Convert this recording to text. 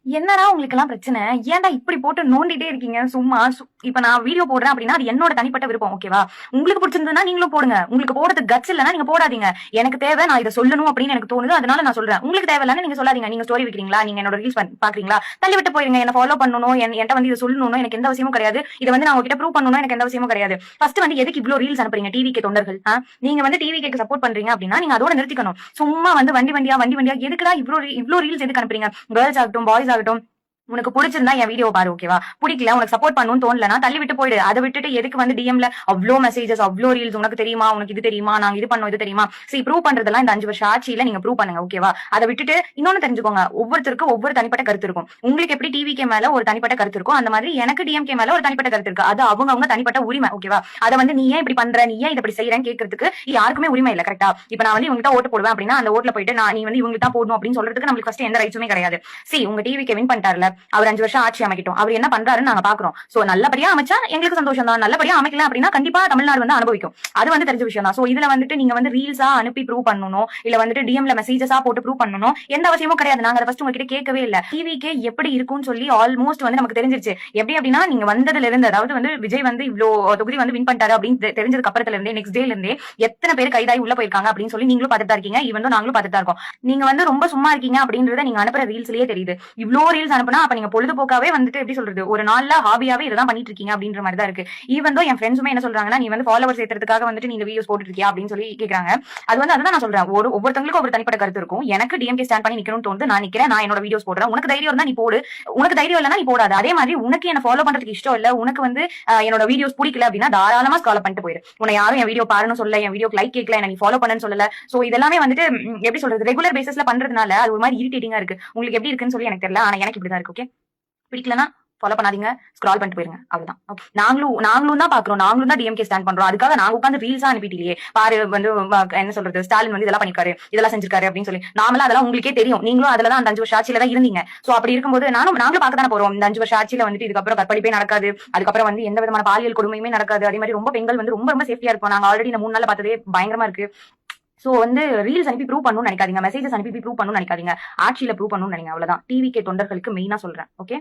என்னடா உங்களுக்கு எல்லாம் பிரச்சனை? ஏன்டா இப்படி போட்டு நோண்டிட்டே இருக்கீங்க சும்மா? இப்ப நான் வீடியோ போடுறேன் அப்படின்னா அது என்னோட தனிப்பட்ட விருப்பம். ஓகேவா? உங்களுக்கு பிடிச்சிருந்ததுன்னா நீங்களும் போடுங்க. உங்களுக்கு போடுறதுக்கு கட்ஸ் இல்லன்னா நீங்க போடாதீங்க. எனக்கு தேவை, நான் இதை சொல்லணும் அப்படின்னு எனக்கு தோணுது, அதனால நான் சொல்றேன். உங்களுக்கு தேவையில்லைன்னு நீங்க சொல்லாதீங்க. நீங்க ஸ்டோரி வைக்கிறீங்களா, நீங்க என்னோட ரீல்ஸ் பாக்குறீங்களா, தள்ளி விட்டு போயிருங்க. என்ன ஃபாலோ பண்ணணும், என்கிட்ட வந்து இதை சொல்லணும் எனக்கு எந்த அவசியமும் கிடையாது. இதை வந்து நான் உங்ககிட்ட ப்ரூவ் பண்ணணும் எனக்கு எந்த அவசியமும் கிடையாது. ஃபர்ஸ்ட் வந்து எதுக்கு இவ்வளவு ரீல்ஸ் அனுப்புறீங்க டிவிகே தொண்டர்கள்? நீங்க வந்து டிவிகேக்கு சப்போர்ட் பண்றீங்க அப்படின்னா நீங்க அதோட நிறுத்திக்கணும். சும்மா வந்து வண்டி வண்டியா எதுக்குடா இவ்வளவு ரீல்ஸ் எதுக்கு அனுப்புறீங்க? கேர்ள்ஸ் ஆகட்டும், பாய்ஸ் ஆகட்டும், உனக்கு பிடிச்சிருந்தா என் வீடியோ பாரு. ஓகேவா? பிடிக்கல, உனக்கு சப்போர்ட் பண்ணணும்னு தோணலனா தள்ளி விட்டு போயிடு. அதை விட்டுட்டு எதுக்கு வந்து டிஎம்ல அவ்வளோ மெசேஜஸ், அவ்வளோ ரீல்ஸ், உனக்கு தெரியுமா, உனக்கு இது தெரியுமா, நாங்க இது பண்ணோம், இது தெரியுமா? சரி, ப்ரூவ் பண்றதெல்லாம் இந்த 5 வருஷம் ஆட்சியில நீங்க ப்ரூவ் பண்ணுங்க. ஓகேவா? அதை விட்டுட்டு இன்னொன்னு தெரிஞ்சுக்கோங்க, ஒவ்வொருத்தருக்கும் ஒவ்வொரு தனிப்பட்ட கருத்து இருக்கும். உங்களுக்கு எப்படி டிவிகே மேல ஒரு தனிப்பட்ட கருத்து இருக்கும், அந்த மாதிரி எனக்கு டிஎம்கே மேல ஒரு தனிப்பட்ட கருத்து இருக்கு. அது அவங்க தனிப்பட்ட உரிமை. ஓகேவா? அதை வந்து நீ ஏன் இப்படி பண்ற, நீ ஏன் இதை இப்படி செய்யறேன்னு கேட்கறதுக்கு யாருக்குமே உரிமை இல்ல. கரெக்டா? இப்ப நான் வந்து இவங்க ஓட்டு போடுவேன் அப்படின்னா அந்த ஓட்டுல போயிட்டு நீ வந்து இவங்களுக்கு தான் போடணும் அப்படின்னு சொல்றதுக்கு நம்மளுக்கு ஃபர்ஸ்ட் எந்த ரைட்ஸுமே கிடையாது. உங்க டிவிகே வின் பண்ணிட்டார்ல, அவர் 5 வருஷம் அமைக்கட்டும். அவர் என்ன பண்றாருன்னு நாங்க பாக்குறோம். சோ நல்லபடியா அமைச்சா எங்களுக்கு சந்தோஷம் தான். நல்லபடியா அமைக்கல அப்படின்னா கண்டிப்பா தமிழ்நாடு வந்து அனுபவிக்கும். அது வந்து தெரிஞ்ச விஷயம் தான். சோ இதுல வந்துட்டு நீங்க வந்து ரீல்ஸா அனுப்பி ப்ரூவ் பண்ணணும், இல்ல வந்துட்டு டிஎம்ல மெசேஜஸா போட்டு ப்ரூவ் பண்ணணும் எந்த அவசியமும் கிடையாது. நாங்க ஃபர்ஸ்ட் உங்ககிட்ட கேட்கவே இல்ல. டிவிக்கு எப்படி இருக்கும்னு சொல்லி ஆல்மோஸ்ட் வந்து நமக்கு தெரிஞ்சிருச்சு. எப்படி அப்படின்னா நீங்க வந்ததுல இருந்து, அதாவது வந்து விஜய் வந்து இவ்ளோ தொகுதி வந்து வின் பண்ணிட்டாரு அப்படின்னு தெரிஞ்சதுக்கு அப்புறத்துல இருந்தே நெக்ஸ்ட் டேல இருந்தே எத்தனை பேர் கைதாகி உள்ள போயிருக்காங்க அப்படின்னு சொல்லி நீங்களும் பார்த்துட்டு தான் இருக்கீங்க. ஈவன் நாங்களும் பார்த்துட்டு தான் இருக்கோம். நீங்க வந்து ரொம்ப சும்மா இருக்கீங்க அப்படின்றத நீங்க அனுப்புற ரீல்ஸ்லயே தெரியுது. இவ்ளோ ரீல்ஸ் அனுப்புனா அப்ப நீங்க பொழுதுபோக்காவே வந்துட்டு எப்படி சொல்றது, ஒரு நாள்ல ஹாபியாவே இதான் பண்ணிட்டு இருக்கீங்க அப்படின்ற மாதிரி தான் இருக்கு. ஈவன் என் ஃப்ரெண்ட்ஸுமே என்ன சொல்றாங்கன்னா, நீ வந்து ஃபாலோவர்ஸ் ஏத்துறதுக்காக வந்துட்டு நீ இந்த வீடியோஸ் போட்டுட்டு இருக்கியா அப்படின்னு சொல்லி கேக்குறாங்க. அது வந்து அதான் நான் சொல்றேன், ஒவ்வொருத்தங்களுக்கும் ஒரு தனிப்பட்ட கருத்து இருக்கும். எனக்கு டிஎம்கே ஸ்டாண்ட் பண்ணி நிக்கணும்னு தோணுது, நான் நிக்கிறேன், நான் என்னோட வீடியோஸ் போடுறேன். உனக்கு தைரியம் இருந்தா நீ போடு, உனக்கு தைரியம் இல்லைன்னா நீ போடாது. அதே மாதிரி உனக்கு என்ன ஃபாலோ பண்றதுக்கு இஷ்டம் இல்ல, உனக்கு வந்து என்னோட வீடியோஸ் பிடிக்கல அப்படின்னா தாராளமா ஸ்கால் பண்ணிட்டு போயிரு. உன்னை யாரும் என் வீடியோ பாருன்னு சொல்ல, என் வீடியோக்கு லைக் கேட்கல, என்ன நீ ஃபாலோ பண்ணன்னு சொல்லல. சோ இதெல்லாமே வந்துட்டு எப்படி சொல்றது, ரெகுலர் பேசிஸ்ல பண்றதுனால அது ஒரு மாதிரி இரிட்டேட்டிங்கா இருக்கு. உங்களுக்கு எப்படி இருக்குன்னு சொல்லி எனக்கு தெரியல, ஆனா எனக்கு இப்படிதான் இருக்கு. ஓகே, பிடிக்கலனா ஃபாலோ பண்ணாதீங்க, ஸ்க்ரால் பண்ணிட்டு போயிருங்க. அவ்வளவுதான். நாங்களும் தான் பாக்குறோம், நாங்களும் தான் டிஎம்கே ஸ்டாண்ட் பண்றோம். அதுக்காக நாங்க உட்காந்து ரீல்ஸா அனுப்பிட்டியே பாரு வந்து என்ன சொல்றது, ஸ்டாலின் வந்து இதெல்லாம் பண்ணிருக்காரு, இதெல்லாம் செஞ்சிருக்காரு அப்படின்னு சொல்லி. நாமலாம் அதெல்லாம் உங்களுக்கே தெரியும். நீங்களும் அதுலதான் அந்த 5 வருஷம் ஆட்சியில தான் இருந்தீங்க. சோ அப்படி இருக்கும்போது நாங்களும் பார்க்க தானே போறோம். இந்த 5 வருஷம் ஆட்சியில வந்துட்டு இதுக்கப்புறம் கற்பழிப்பே நடக்காது, அதுக்கப்புறம் வந்து எந்த விதமான பாலியல் கொடுமையுமே நடக்காது. அதே மாதிரி ரொம்ப பெண்கள் வந்து ரொம்ப ரொம்ப சேஃப்டியா இருக்கும். நாங்க ஆல்ரெடி இந்த 3 நாள்ல பார்த்ததே பயங்கரமா இருக்கு. சோ வந்து ரீல்ஸ் அனுப்பி ப்ரூவ் பண்ணணும்னு நினைக்காதீங்க, மெசேஜஸ் அனுப்பி ப்ரூவ் பண்ணணும்னு நினைக்காதீங்க, ஆட்சியில ப்ரூவ் பண்ணணும்னு நினைங்க. அவ்வளவுதான். டிவிகே தொண்டர்களுக்கு மெயினா சொல்றேன். ஓகே.